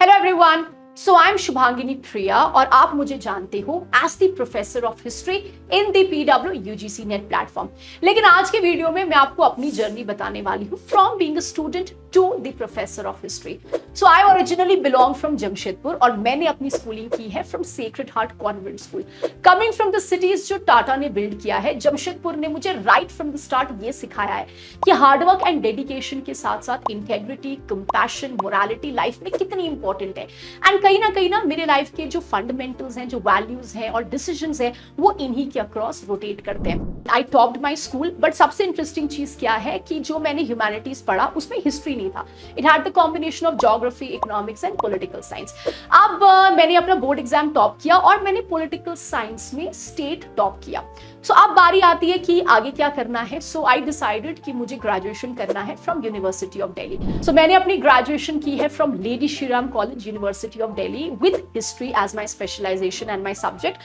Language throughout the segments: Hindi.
Hello everyone, so I am Shubhangini Priya और आप मुझे जानते हो as the professor of history in the PW UGC NET platform. लेकिन आज के वीडियो में मैं आपको अपनी जर्नी बताने वाली हूँ from being a student to the professor of history. So I originally belong from Jamshedpur और मैंने अपनी स्कूलिंग की है from sacred heart convent school. Coming from the cities जो टाटा ने बिल्ड किया है, जमशेदपुर ने मुझे राइट फ्रॉम द स्टार्ट ये सिखाया है कि हार्डवर्क एंड डेडिकेशन के साथ साथ इंटेग्रिटी, कंपैशन, मोरालिटी लाइफ में कितनी इंपॉर्टेंट है। एंड कहीं ना मेरे लाइफ के जो फंडामेंटल्स हैं, जो वैल्यूज हैं और डिसीजंस हैं, वो इन्हीं के अक्रॉस रोटेट करते हैं। आई टॉप्ड माई स्कूल, बट सबसे इंटरेस्टिंग चीज क्या है कि जो मैंने ह्यूमैनिटीज पढ़ा उसमें हिस्ट्री नहीं था। It had the combination of geography, economics and political science. अब मैंने अपना बोर्ड एग्जाम टॉप किया और मैंने पॉलिटिकल साइंस में स्टेट टॉप किया। सो अब बारी आती है कि आगे क्या करना है। सो आई डिसाइडेड कि मुझे ग्रेजुएशन करना है from university of Delhi. So मैंने अपनी ग्रेजुएशन की है from lady Shriram college, university of Delhi, with history as my specialization and my subject.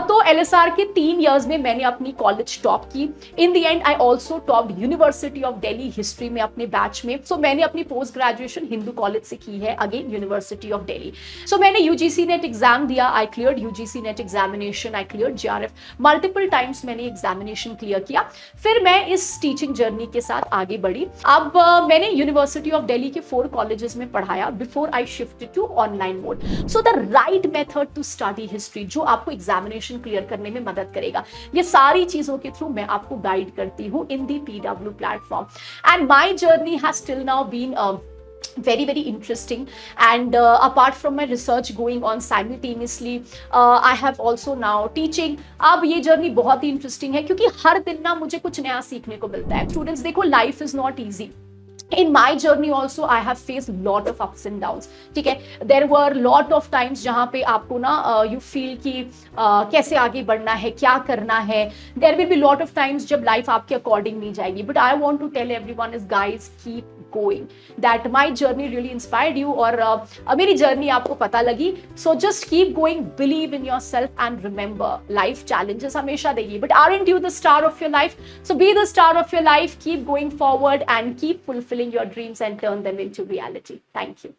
तो एलएसआर के 3 इयर्स में मैंने अपनी कॉलेज टॉप की। In the end I also topped university of Delhi history में अपने बैच में। सो मैंने अपनी पोस्ट ग्रेजुएशन हिंदू कॉलेज से की है, again university of Delhi. So मैंने यूजीसी नेट एग्जाम दिया, आई क्लियर्ड यूजीसी नेट एग्जामिनेशन, आई क्लियर्ड जेआरएफ। मल्टीपल टाइम्स मैंने एग्जामिनेशन क्लियर किया। फिर मैं इस टीचिंग जर्नी के साथ आगे बढ़ी। अब मैंने यूनिवर्सिटी ऑफ दिल्ली के 4 कॉलेजेस में पढ़ाया before I shifted to online mode. So the right method to study history, जो आपको एग्जामिनेशन क्लियर करने में मदद करेगा, ये सारी चीजों के थ्रू मैं आपको गाइड करती हूँ in the PW platform. And my journey has till now been very interesting, and apart from my research going on simultaneously, I have also now teaching. अब ये जर्नी बहुत ही इंटरेस्टिंग है क्योंकि हर दिन ना मुझे कुछ नया सीखने को मिलता है। स्टूडेंट्स देखो, life is not easy. In my journey also I have faced lot of ups and downs. ठीक है, there were lot of times जहाँ पे आपको ना you feel कि कैसे आगे बढ़ना है, क्या करना है. There will be lot of times जब life आपके according नहीं जाएगी. But I want to tell everyone is guys, keep going. That my journey really inspired you और मेरी journey आपको पता लगी. So just keep going, believe in yourself and remember life challenges हमेशा देगी. But aren't you the star of your life? So be the star of your life, keep going forward and keep fulfilling your dreams and turn them into reality. Thank you.